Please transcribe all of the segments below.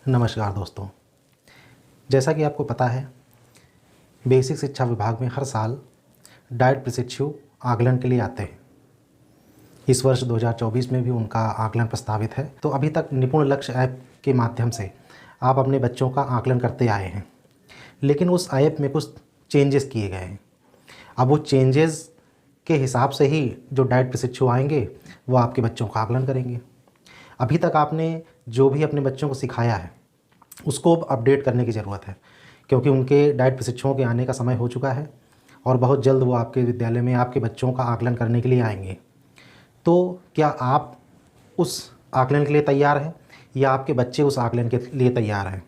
नमस्कार दोस्तों। जैसा कि आपको पता है, बेसिक शिक्षा विभाग में हर साल डाइट प्रशिक्षु आकलन के लिए आते हैं। इस वर्ष 2024 में भी उनका आकलन प्रस्तावित है। तो अभी तक निपुण लक्ष्य ऐप के माध्यम से आप अपने बच्चों का आकलन करते आए हैं, लेकिन उस ऐप में कुछ चेंजेस किए गए हैं। अब वो चेंजेस के हिसाब से ही जो डाइट प्रशिक्षु आएंगे वो आपके बच्चों का आकलन करेंगे। अभी तक आपने जो भी अपने बच्चों को सिखाया है उसको अपडेट करने की ज़रूरत है, क्योंकि उनके डाइट प्रशिक्षुओं के आने का समय हो चुका है और बहुत जल्द वो आपके विद्यालय में आपके बच्चों का आकलन करने के लिए आएंगे। तो क्या आप उस आकलन के लिए तैयार हैं या आपके बच्चे उस आकलन के लिए तैयार हैं?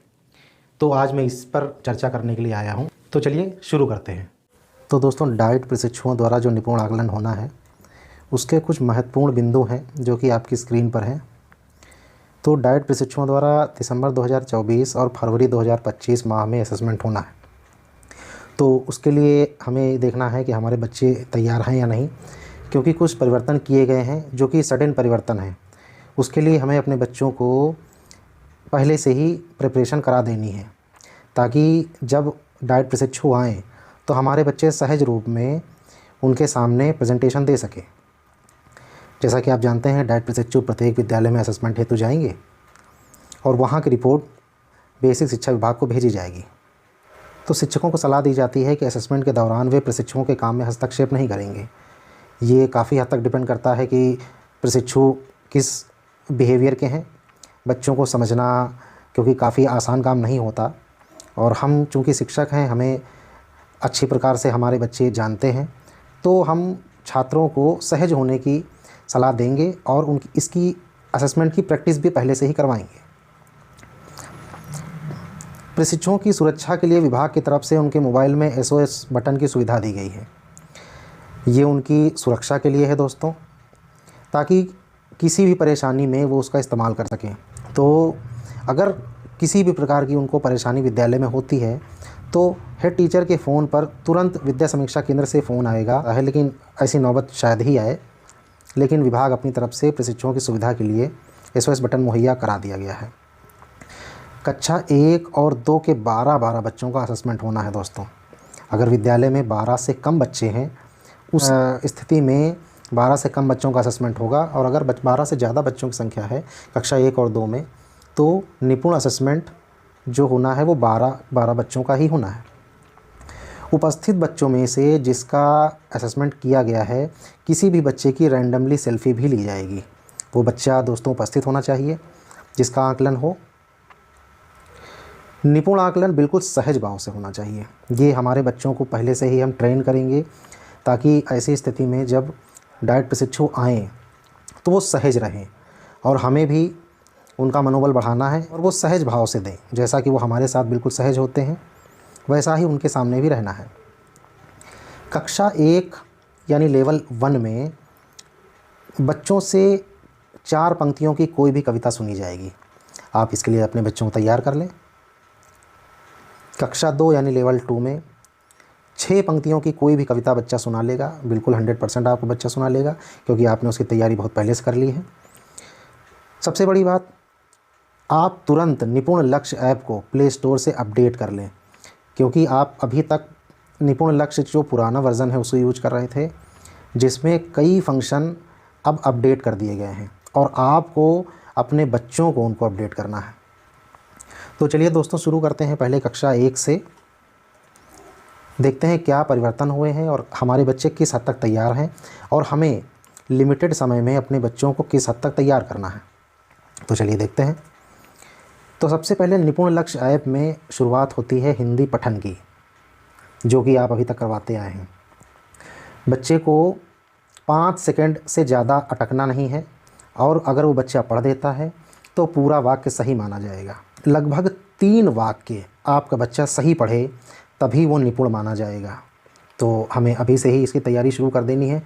तो आज मैं इस पर चर्चा करने के लिए आया हूँ। तो चलिए शुरू करते हैं। तो दोस्तों, डाइट प्रशिक्षुओं द्वारा जो निपुण आकलन होना है उसके कुछ महत्वपूर्ण बिंदु हैं जो कि आपकी स्क्रीन पर हैं। तो डाइट प्रशिक्षुओं द्वारा दिसंबर 2024 और फरवरी 2025 माह में असेसमेंट होना है। तो उसके लिए हमें देखना है कि हमारे बच्चे तैयार हैं या नहीं, क्योंकि कुछ परिवर्तन किए गए हैं जो कि सडन परिवर्तन हैं। उसके लिए हमें अपने बच्चों को पहले से ही प्रिपरेशन करा देनी है, ताकि जब डाइट प्रशिक्षु आएँ तो हमारे बच्चे सहज रूप में उनके सामने प्रेजेंटेशन दे सकें। जैसा कि आप जानते हैं, डाइट प्रशिक्षु प्रत्येक विद्यालय में असेसमेंट हेतु जाएंगे और वहाँ की रिपोर्ट बेसिक शिक्षा विभाग को भेजी जाएगी। तो शिक्षकों को सलाह दी जाती है कि असेसमेंट के दौरान वे प्रशिक्षुओं के काम में हस्तक्षेप नहीं करेंगे। ये काफ़ी हद तक डिपेंड करता है कि प्रशिक्षु किस बिहेवियर के हैं। बच्चों को समझना क्योंकि काफ़ी आसान काम नहीं होता, और हम चूँकि शिक्षक हैं, हमें अच्छी प्रकार से हमारे बच्चे जानते हैं, तो हम छात्रों को सहज होने की सलाह देंगे और उनकी इसकी असेसमेंट की प्रैक्टिस भी पहले से ही करवाएंगे। प्रशिक्षुओं की सुरक्षा के लिए विभाग की तरफ से उनके मोबाइल में SOS बटन की सुविधा दी गई है। ये उनकी सुरक्षा के लिए है दोस्तों, ताकि किसी भी परेशानी में वो उसका इस्तेमाल कर सकें। तो अगर किसी भी प्रकार की उनको परेशानी विद्यालय में होती है तो हेड टीचर के फ़ोन पर तुरंत विद्या समीक्षा केंद्र से फ़ोन आएगा है, लेकिन ऐसी नौबत शायद ही आए। लेकिन विभाग अपनी तरफ से प्रशिक्षुओं की सुविधा के लिए SOS बटन मुहैया करा दिया गया है। कक्षा 1 और 2 के 12 बच्चों का असेसमेंट होना है दोस्तों। अगर विद्यालय में 12 से कम बच्चे हैं, उस स्थिति में 12 से कम बच्चों का असेसमेंट होगा, और अगर 12 से ज़्यादा बच्चों की संख्या है कक्षा 1 और 2 में, तो निपुण असेसमेंट जो होना है वो 12 बच्चों का ही होना है। उपस्थित बच्चों में से जिसका असेसमेंट किया गया है, किसी भी बच्चे की रैंडमली सेल्फ़ी भी ली जाएगी। वो बच्चा दोस्तों उपस्थित होना चाहिए जिसका आकलन हो। निपुण आकलन बिल्कुल सहज भाव से होना चाहिए। ये हमारे बच्चों को पहले से ही हम ट्रेन करेंगे, ताकि ऐसी स्थिति में जब डाइट प्रशिक्षु आएँ तो वो सहज रहें, और हमें भी उनका मनोबल बढ़ाना है और वो सहज भाव से दें। जैसा कि वो हमारे साथ बिल्कुल सहज होते हैं, वैसा ही उनके सामने भी रहना है। कक्षा 1 यानी लेवल 1 में बच्चों से 4 पंक्तियों की कोई भी कविता सुनी जाएगी। आप इसके लिए अपने बच्चों को तैयार कर लें। कक्षा 2 यानी लेवल 2 में 6 पंक्तियों की कोई भी कविता बच्चा सुना लेगा। बिल्कुल 100% आपको बच्चा सुना लेगा, क्योंकि आपने उसकी तैयारी बहुत पहले से कर ली है। सबसे बड़ी बात, आप तुरंत निपुण लक्ष्य ऐप को प्ले स्टोर से अपडेट कर लें, क्योंकि आप अभी तक निपुण लक्ष्य जो पुराना वर्ज़न है उसे यूज कर रहे थे, जिसमें कई फंक्शन अब अपडेट कर दिए गए हैं, और आपको अपने बच्चों को उनको अपडेट करना है। तो चलिए दोस्तों, शुरू करते हैं पहले कक्षा 1 से। देखते हैं क्या परिवर्तन हुए हैं और हमारे बच्चे किस हद तक तैयार हैं, और हमें लिमिटेड समय में अपने बच्चों को किस हद तक तैयार करना है। तो चलिए देखते हैं। तो सबसे पहले निपुण लक्ष्य ऐप में शुरुआत होती है हिंदी पठन की, जो कि आप अभी तक करवाते आए हैं। बच्चे को 5 सेकंड से ज़्यादा अटकना नहीं है, और अगर वो बच्चा पढ़ देता है तो पूरा वाक्य सही माना जाएगा। लगभग 3 वाक्य आपका बच्चा सही पढ़े तभी वो निपुण माना जाएगा। तो हमें अभी से ही इसकी तैयारी शुरू कर देनी है,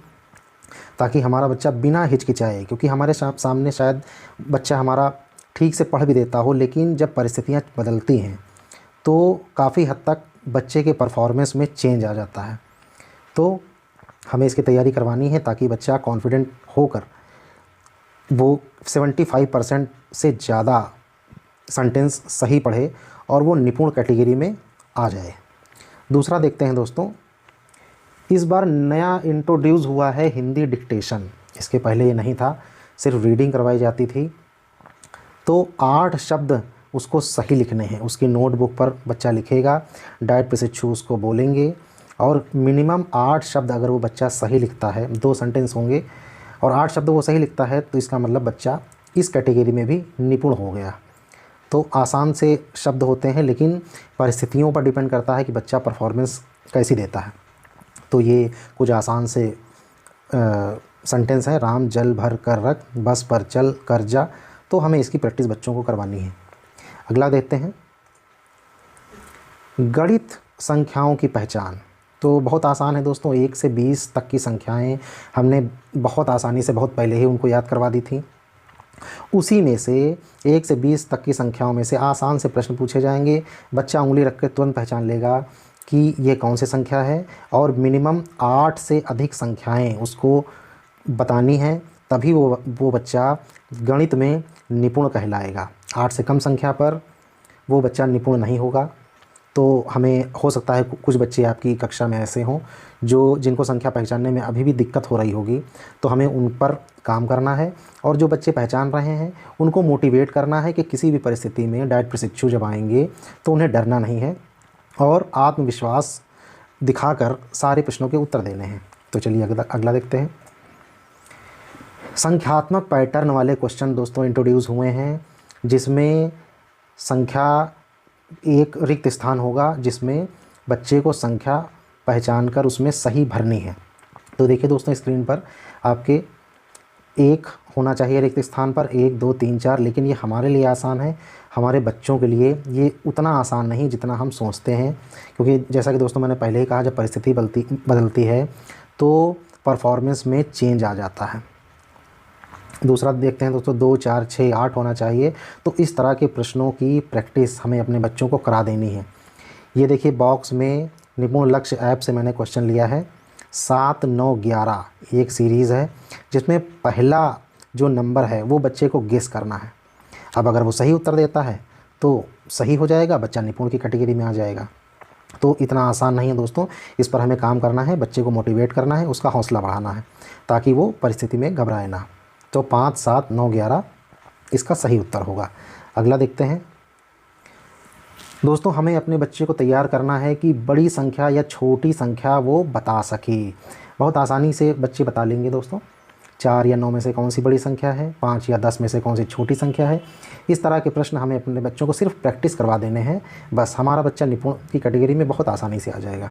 ताकि हमारा बच्चा बिना हिचकिचाए, क्योंकि हमारे सामने शायद बच्चा हमारा ठीक से पढ़ भी देता हो, लेकिन जब परिस्थितियाँ बदलती हैं तो काफ़ी हद तक बच्चे के परफॉर्मेंस में चेंज आ जाता है। तो हमें इसकी तैयारी करवानी है, ताकि बच्चा कॉन्फिडेंट होकर वो 75% से ज़्यादा सेंटेंस सही पढ़े और वो निपुण कैटेगरी में आ जाए। दूसरा देखते हैं दोस्तों, इस बार नया इंट्रोड्यूस हुआ है हिंदी डिक्टेशन। इसके पहले ये नहीं था, सिर्फ रीडिंग करवाई जाती थी। तो 8 शब्द उसको सही लिखने हैं, उसकी नोटबुक पर बच्चा लिखेगा, डाइट प्रशिक्षु उसको बोलेंगे और मिनिमम 8 शब्द अगर वो बच्चा सही लिखता है, 2 सेंटेंस होंगे और 8 शब्द वो सही लिखता है तो इसका मतलब बच्चा इस कैटेगरी में भी निपुण हो गया। तो आसान से शब्द होते हैं लेकिन परिस्थितियों पर डिपेंड करता है कि बच्चा परफॉर्मेंस कैसी देता है। तो ये कुछ आसान से सेंटेंस है, राम जल भर कर रख, बस पर चल कर जा। तो हमें इसकी प्रैक्टिस बच्चों को करवानी है। अगला देखते हैं, गणित संख्याओं की पहचान। तो बहुत आसान है दोस्तों, 1 से 20 तक की संख्याएं हमने बहुत आसानी से बहुत पहले ही उनको याद करवा दी थी। उसी में से 1 से 20 तक की संख्याओं में से आसान से प्रश्न पूछे जाएंगे। बच्चा उंगली रख कर तुरंत पहचान लेगा कि ये कौन सी संख्या है और मिनिमम 8 से अधिक संख्याएं उसको बतानी है, तभी वो बच्चा गणित में निपुण कहलाएगा। 8 से कम संख्या पर वो बच्चा निपुण नहीं होगा। तो हमें हो सकता है कुछ बच्चे आपकी कक्षा में ऐसे हों जिनको संख्या पहचानने में अभी भी दिक्कत हो रही होगी, तो हमें उन पर काम करना है। और जो बच्चे पहचान रहे हैं उनको मोटिवेट करना है कि किसी भी परिस्थिति में डाइट प्रशिक्षु जब आएंगे तो उन्हें डरना नहीं है और आत्मविश्वास दिखाकर सारे प्रश्नों के उत्तर देने हैं। तो चलिए अगला देखते हैं। संख्यात्मक पैटर्न वाले क्वेश्चन दोस्तों इंट्रोड्यूस हुए हैं, जिसमें संख्या एक रिक्त स्थान होगा जिसमें बच्चे को संख्या पहचान कर उसमें सही भरनी है। तो देखिए दोस्तों, स्क्रीन पर आपके 1 होना चाहिए रिक्त स्थान पर, 1 2 3 4। लेकिन ये हमारे लिए आसान है, हमारे बच्चों के लिए ये उतना आसान नहीं जितना हम सोचते हैं, क्योंकि जैसा कि दोस्तों मैंने पहले ही कहा, जब परिस्थिति बदलती है तो परफॉर्मेंस में चेंज आ जाता है। दूसरा देखते हैं दोस्तों, 2 4 6 8 होना चाहिए। तो इस तरह के प्रश्नों की प्रैक्टिस हमें अपने बच्चों को करा देनी है। ये देखिए बॉक्स में निपुण लक्ष्य ऐप से मैंने क्वेश्चन लिया है। 7 9 11 एक सीरीज़ है जिसमें पहला जो नंबर है वो बच्चे को गेस करना है। अब अगर वो सही उत्तर देता है तो सही हो जाएगा, बच्चा निपुण की कैटेगरी में आ जाएगा। तो इतना आसान नहीं है दोस्तों, इस पर हमें काम करना है, बच्चे को मोटिवेट करना है, उसका हौसला बढ़ाना है ताकि वो परिस्थिति में घबराए ना। तो 5 7 9 11 इसका सही उत्तर होगा। अगला देखते हैं दोस्तों, हमें अपने बच्चे को तैयार करना है कि बड़ी संख्या या छोटी संख्या वो बता सके। बहुत आसानी से बच्चे बता लेंगे दोस्तों, 4 या 9 में से कौन सी बड़ी संख्या है, 5 या 10 में से कौन सी छोटी संख्या है। इस तरह के प्रश्न हमें अपने बच्चों को सिर्फ प्रैक्टिस करवा देने हैं, बस हमारा बच्चा निपुण की कैटेगरी में बहुत आसानी से आ जाएगा।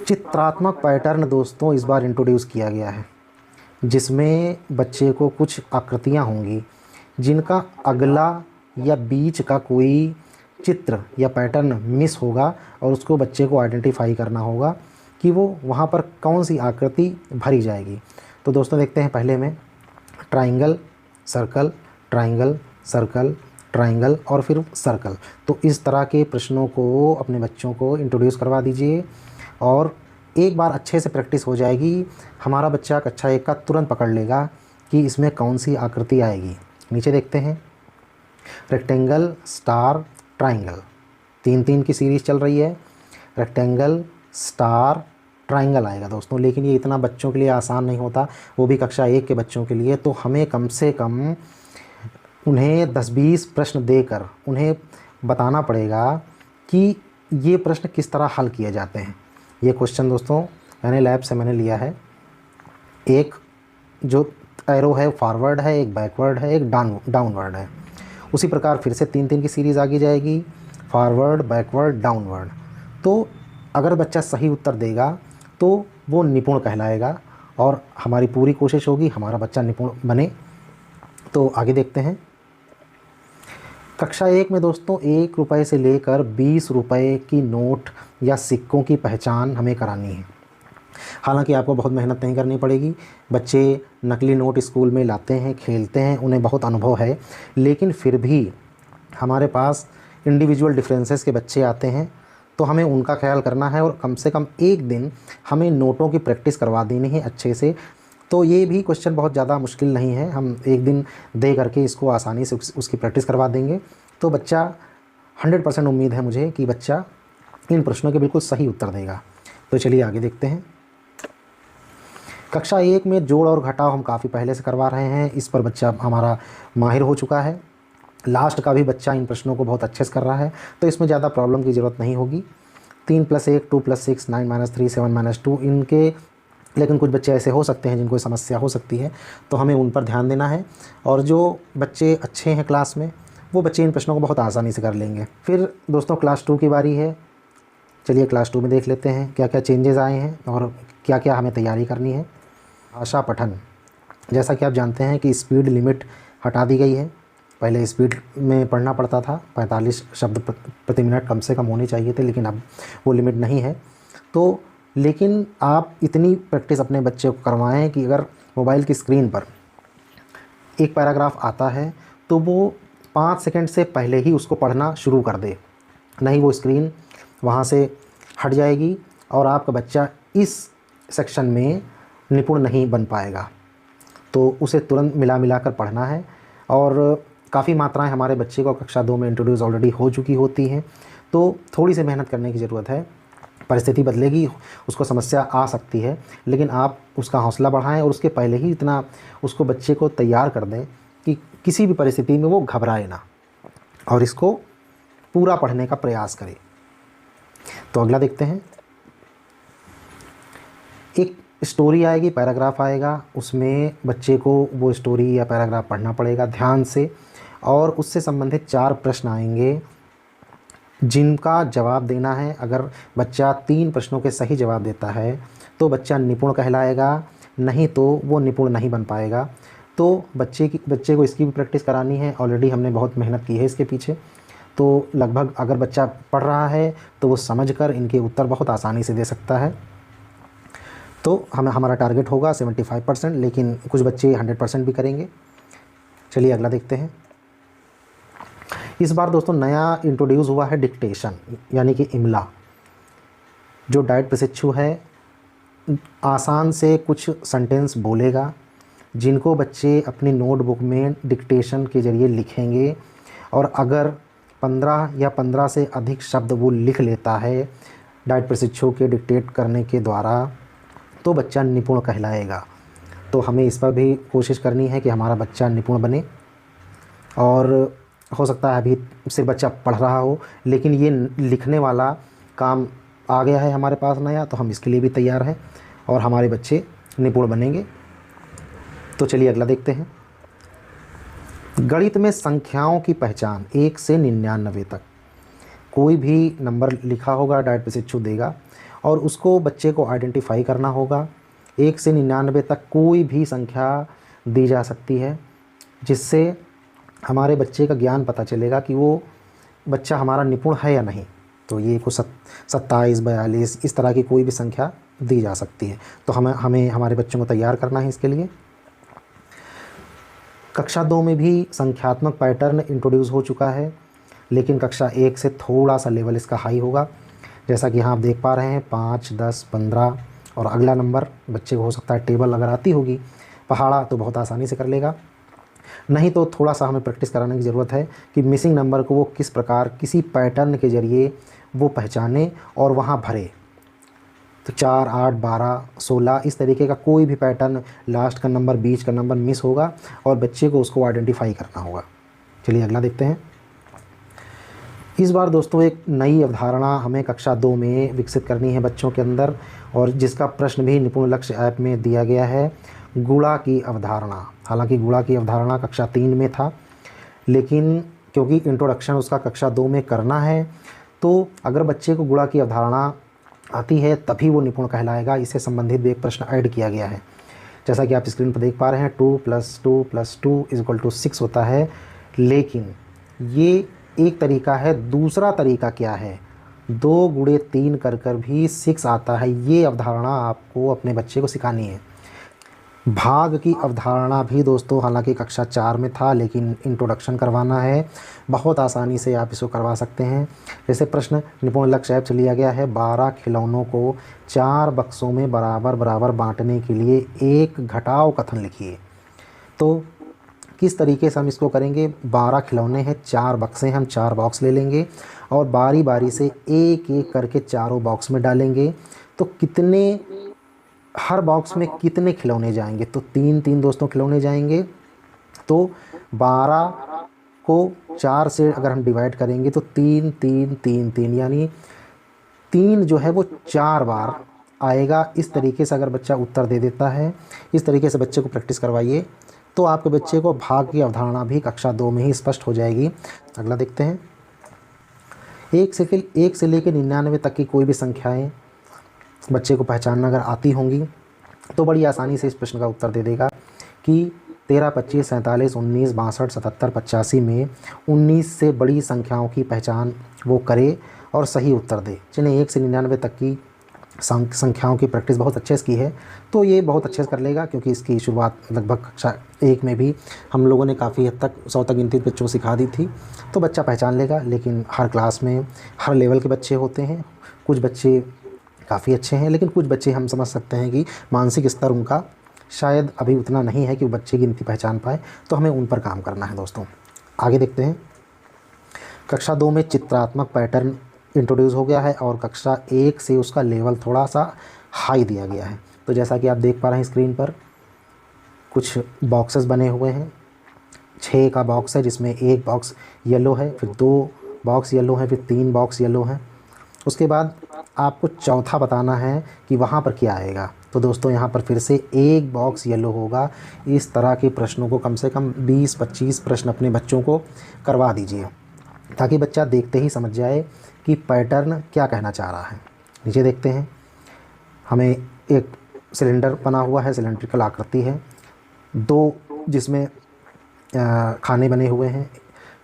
चित्रात्मक पैटर्न दोस्तों इस बार इंट्रोड्यूस किया गया है, जिसमें बच्चे को कुछ आकृतियाँ होंगी जिनका अगला या बीच का कोई चित्र या पैटर्न मिस होगा और उसको बच्चे को आइडेंटिफाई करना होगा कि वो वहाँ पर कौन सी आकृति भरी जाएगी। तो दोस्तों देखते हैं, पहले में triangle circle, triangle circle, triangle और फिर सर्कल। तो इस तरह के प्रश्नों को अपने बच्चों को इंट्रोड्यूस करवा दीजिए और एक बार अच्छे से प्रैक्टिस हो जाएगी, हमारा बच्चा कक्षा 1 का तुरंत पकड़ लेगा कि इसमें कौन सी आकृति आएगी। नीचे देखते हैं, रेक्टेंगल स्टार ट्राइंगल, 3 की सीरीज़ चल रही है। रेक्टेंगल स्टार ट्राइंगल आएगा दोस्तों, लेकिन ये इतना बच्चों के लिए आसान नहीं होता, वो भी कक्षा 1 के बच्चों के लिए। तो हमें कम से कम उन्हें 10-20 प्रश्न देकर उन्हें बताना पड़ेगा कि ये प्रश्न किस तरह हल किए जाते हैं। ये क्वेश्चन दोस्तों मैंने लैब से लिया है। एक जो एरो है फॉरवर्ड है, एक बैकवर्ड है, एक डाउनवर्ड है। उसी प्रकार फिर से 3 की सीरीज़ आगे जाएगी, फॉरवर्ड, बैकवर्ड, डाउनवर्ड। तो अगर बच्चा सही उत्तर देगा तो वो निपुण कहलाएगा और हमारी पूरी कोशिश होगी हमारा बच्चा निपुण बने। तो आगे देखते हैं, कक्षा 1 में दोस्तों 1 रुपये से लेकर 20 रुपये की नोट या सिक्कों की पहचान हमें करानी है। हालांकि आपको बहुत मेहनत नहीं करनी पड़ेगी, बच्चे नकली नोट स्कूल में लाते हैं, खेलते हैं, उन्हें बहुत अनुभव है, लेकिन फिर भी हमारे पास इंडिविजुअल डिफरेंसेस के बच्चे आते हैं तो हमें उनका ख्याल करना है और कम से कम एक दिन हमें नोटों की प्रैक्टिस करवा देनी है अच्छे से। तो ये भी क्वेश्चन बहुत ज़्यादा मुश्किल नहीं है, हम एक दिन दे करके इसको आसानी से उसकी प्रैक्टिस करवा देंगे। तो बच्चा 100% उम्मीद है मुझे कि बच्चा इन प्रश्नों के बिल्कुल सही उत्तर देगा। तो चलिए आगे देखते हैं। कक्षा 1 में जोड़ और घटाव हम काफ़ी पहले से करवा रहे हैं, इस पर बच्चा हमारा माहिर हो चुका है। लास्ट का भी बच्चा इन प्रश्नों को बहुत अच्छे से कर रहा है, तो इसमें ज़्यादा प्रॉब्लम की ज़रूरत नहीं होगी। 3 + 1 2 + 6 9 - 3 7 - 2 इनके, लेकिन कुछ बच्चे ऐसे हो सकते हैं जिनको समस्या हो सकती है, तो हमें उन पर ध्यान देना है। और जो बच्चे अच्छे हैं क्लास में, वो बच्चे इन प्रश्नों को बहुत आसानी से कर लेंगे। फिर दोस्तों क्लास 2 की बारी है। चलिए क्लास 2 में देख लेते हैं क्या क्या चेंजेस आए हैं और क्या क्या हमें तैयारी करनी है। भाषा पठन, जैसा कि आप जानते हैं कि स्पीड लिमिट हटा दी गई है। पहले स्पीड में पढ़ना पड़ता था, 45 शब्द प्रति मिनट कम से कम होने चाहिए थे, लेकिन अब वो लिमिट नहीं है। तो लेकिन आप इतनी प्रैक्टिस अपने बच्चे को करवाएं कि अगर मोबाइल की स्क्रीन पर एक पैराग्राफ आता है तो वो 5 सेकंड से पहले ही उसको पढ़ना शुरू कर दे, नहीं वो स्क्रीन वहाँ से हट जाएगी और आपका बच्चा इस सेक्शन में निपुण नहीं बन पाएगा। तो उसे तुरंत मिला कर पढ़ना है। और काफ़ी मात्राएं हमारे बच्चे को कक्षा 2 में इंट्रोड्यूस ऑलरेडी हो चुकी होती हैं, तो थोड़ी सी मेहनत करने की ज़रूरत है। परिस्थिति बदलेगी, उसको समस्या आ सकती है, लेकिन आप उसका हौसला बढ़ाएं और उसके पहले ही इतना उसको बच्चे को तैयार कर दें कि किसी भी परिस्थिति में वो घबराए ना और इसको पूरा पढ़ने का प्रयास करें। तो अगला देखते हैं। एक स्टोरी आएगी, पैराग्राफ आएगा, उसमें बच्चे को वो स्टोरी या पैराग्राफ पढ़ना पड़ेगा ध्यान से, और उससे संबंधित 4 प्रश्न आएंगे जिनका जवाब देना है। अगर बच्चा 3 प्रश्नों के सही जवाब देता है तो बच्चा निपुण कहलाएगा, नहीं तो वो निपुण नहीं बन पाएगा। तो बच्चे को इसकी भी प्रैक्टिस करानी है। ऑलरेडी हमने बहुत मेहनत की है इसके पीछे। तो लगभग अगर बच्चा पढ़ रहा है तो वो समझकर इनके उत्तर बहुत आसानी से दे सकता है। तो हमारा टारगेट होगा 75%, लेकिन कुछ बच्चे 100% भी करेंगे। चलिए अगला देखते हैं। इस बार दोस्तों नया इंट्रोड्यूस हुआ है डिक्टेशन, यानी कि इमला। जो डाइट प्रशिक्षु है आसान से कुछ सेंटेंस बोलेगा, जिनको बच्चे अपनी नोटबुक में डिक्टेशन के ज़रिए लिखेंगे, और अगर 15 या 15 से अधिक शब्द वो लिख लेता है डाइट प्रशिक्षु के डिक्टेट करने के द्वारा, तो बच्चा निपुण कहलाएगा। तो हमें इस पर भी कोशिश करनी है कि हमारा बच्चा निपुण बने। और हो सकता है अभी सिर्फ बच्चा पढ़ रहा हो, लेकिन ये लिखने वाला काम आ गया है हमारे पास नया, तो हम इसके लिए भी तैयार हैं और हमारे बच्चे निपुण बनेंगे। तो चलिए अगला देखते हैं। गणित में संख्याओं की पहचान 1 से 99 तक। कोई भी नंबर लिखा होगा डाइट प्रशिक्षु देगा और उसको बच्चे को आइडेंटिफाई करना होगा। 1 से 99 तक कोई भी संख्या दी जा सकती है, जिससे हमारे बच्चे का ज्ञान पता चलेगा कि वो बच्चा हमारा निपुण है या नहीं। तो ये कुछ 27 42 इस तरह की कोई भी संख्या दी जा सकती है। तो हमें हमारे बच्चों को तैयार करना है इसके लिए। कक्षा 2 में भी संख्यात्मक पैटर्न इंट्रोड्यूस हो चुका है, लेकिन कक्षा 1 से थोड़ा सा लेवल इसका हाई होगा। जैसा कि यहाँ आप देख पा रहे हैं 5 10 15 और अगला नंबर बच्चे को हो सकता है टेबल अगर आती होगी पहाड़ा तो बहुत आसानी से कर लेगा, नहीं तो थोड़ा सा हमें प्रैक्टिस कराने की ज़रूरत है कि मिसिंग नंबर को वो किस प्रकार किसी पैटर्न के ज़रिए वो पहचाने और वहाँ भरे। तो 4 8 12 16 इस तरीके का कोई भी पैटर्न, लास्ट का नंबर बीच का नंबर मिस होगा और बच्चे को उसको आइडेंटिफाई करना होगा। चलिए अगला देखते हैं। इस बार दोस्तों एक नई अवधारणा हमें कक्षा 2 में विकसित करनी है बच्चों के अंदर, और जिसका प्रश्न भी निपुण लक्ष्य ऐप में दिया गया है, गुणा की अवधारणा। हालांकि गुणा की अवधारणा कक्षा 3 में था, लेकिन क्योंकि इंट्रोडक्शन उसका कक्षा 2 में करना है, तो अगर बच्चे को गुणा की अवधारणा आती है तभी वो निपुण कहलाएगा। इससे संबंधित भी एक प्रश्न ऐड किया गया है। जैसा कि आप स्क्रीन पर देख पा रहे हैं 2 + 2 + 2 = 6 होता है, लेकिन ये एक तरीका है। दूसरा तरीका क्या है, 2 × 3 कर भी 6 आता है। ये अवधारणा आपको अपने बच्चे को सिखानी है। भाग की अवधारणा भी दोस्तों हालांकि कक्षा 4 में था, लेकिन इंट्रोडक्शन करवाना है, बहुत आसानी से आप इसको करवा सकते हैं। जैसे प्रश्न निपुण लक्ष्य ऐप से लिया गया है, 12 खिलौनों को 4 बक्सों में बराबर बराबर बांटने के लिए एक घटाव कथन लिखिए। तो किस तरीके से हम इसको करेंगे, 12 खिलौने हैं, 4 बक्से हैं, हम 4 बॉक्स ले लेंगे और बारी बारी से एक एक करके चारों बॉक्स में डालेंगे। तो कितने, हर बॉक्स में कितने खिलौने जाएंगे, तो 3-3 दोस्तों खिलौने जाएंगे। तो 12 को 4 से अगर हम डिवाइड करेंगे तो 3 3 3 3 यानी 3 जो है वो 4 बार आएगा। इस तरीके से अगर बच्चा उत्तर दे देता है, इस तरीके से बच्चे को प्रैक्टिस करवाइए तो आपके बच्चे को भाग की अवधारणा भी कक्षा 2 में ही स्पष्ट हो जाएगी। अगला देखते हैं। 1 से लेकर 99 तक की कोई भी संख्याएं बच्चे को पहचानना अगर आती होंगी तो बड़ी आसानी से इस प्रश्न का उत्तर दे देगा कि 13, 25, 47, 19, 62, 77, 85 में 19 से बड़ी संख्याओं की पहचान वो करे और सही उत्तर दे। जिन्हें 1 से 99 तक की संख्याओं की प्रैक्टिस बहुत अच्छे से की है तो ये बहुत अच्छे से कर लेगा, क्योंकि इसकी शुरुआत लगभग कक्षा 1 में भी हम लोगों ने काफ़ी हद तक 100 तक गिनती बच्चों को सिखा दी थी, तो बच्चा पहचान लेगा। लेकिन हर क्लास में हर लेवल के बच्चे होते हैं, कुछ बच्चे काफ़ी अच्छे हैं लेकिन कुछ बच्चे हम समझ सकते हैं कि मानसिक स्तर उनका शायद अभी उतना नहीं है कि वो बच्चे गिनती पहचान पाए, तो हमें उन पर काम करना है दोस्तों। आगे देखते हैं। कक्षा 2 में चित्रात्मक पैटर्न इंट्रोड्यूस हो गया है और कक्षा 1 से उसका लेवल थोड़ा सा हाई दिया गया है। तो जैसा कि आप देख पा रहे हैं स्क्रीन पर कुछ बॉक्सेस बने हुए हैं। 6 का बॉक्स है जिसमें 1 बॉक्स येलो है, फिर 2 बॉक्स येलो हैं, फिर 3 बॉक्स येलो हैं। उसके बाद आपको चौथा बताना है कि वहाँ पर क्या आएगा। तो दोस्तों यहाँ पर फिर से 1 बॉक्स येलो होगा। इस तरह के प्रश्नों को कम से कम 20-25 प्रश्न अपने बच्चों को करवा दीजिए ताकि बच्चा देखते ही समझ जाए कि पैटर्न क्या कहना चाह रहा है। नीचे देखते हैं। हमें एक सिलेंडर बना हुआ है, सिलेंड्रिकल आकृति है, 2 जिसमें खाने बने हुए हैं,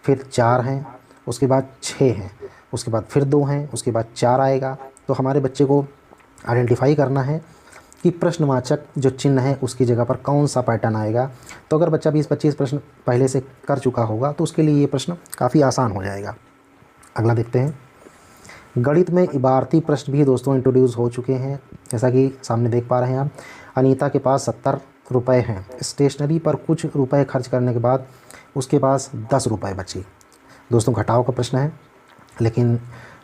फिर 4 हैं, उसके बाद 6 हैं, उसके बाद फिर 2 हैं, उसके बाद 4 आएगा। तो हमारे बच्चे को आइडेंटिफाई करना है कि प्रश्नवाचक जो चिन्ह है उसकी जगह पर कौन सा पैटर्न आएगा। तो अगर बच्चा 20-25 प्रश्न पहले से कर चुका होगा तो उसके लिए ये प्रश्न काफ़ी आसान हो जाएगा। अगला देखते हैं। गणित में इबारती प्रश्न भी दोस्तों इंट्रोड्यूस हो चुके हैं, जैसा कि सामने देख पा रहे हैं आप। अनीता के पास 70 रुपये हैं। स्टेशनरी पर कुछ रुपए खर्च करने के बाद उसके पास 10 रुपये बचे। दोस्तों घटाव का प्रश्न है, लेकिन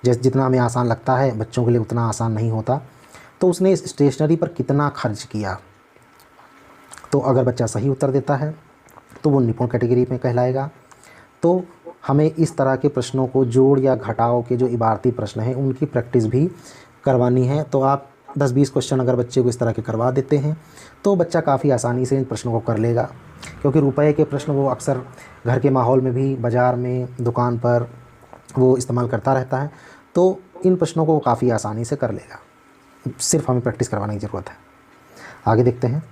जितना हमें आसान लगता है बच्चों के लिए उतना आसान नहीं होता। तो उसने स्टेशनरी पर कितना खर्च किया, तो अगर बच्चा सही उत्तर देता है तो वो निपुण कैटेगरी में कहलाएगा। तो हमें इस तरह के प्रश्नों को, जोड़ या घटाव के जो इबारती प्रश्न हैं उनकी प्रैक्टिस भी करवानी है। तो आप 10-20 क्वेश्चन अगर बच्चे को इस तरह के करवा देते हैं तो बच्चा काफ़ी आसानी से इन प्रश्नों को कर लेगा, क्योंकि रुपए के प्रश्न वो अक्सर घर के माहौल में भी, बाज़ार में, दुकान पर वो इस्तेमाल करता रहता है। तो इन प्रश्नों को वो काफ़ी आसानी से कर लेगा, सिर्फ हमें प्रैक्टिस करवाने की ज़रूरत है। आगे देखते हैं।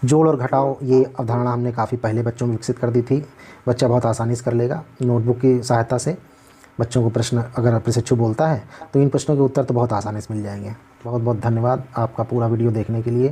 जोड़ और घटाव, ये अवधारणा हमने काफ़ी पहले बच्चों में विकसित कर दी थी, बच्चा बहुत आसानी से कर लेगा। नोटबुक की सहायता से बच्चों को प्रश्न अगर प्रशिक्षु बोलता है तो इन प्रश्नों के उत्तर तो बहुत आसानी से मिल जाएंगे। बहुत बहुत धन्यवाद आपका पूरा वीडियो देखने के लिए।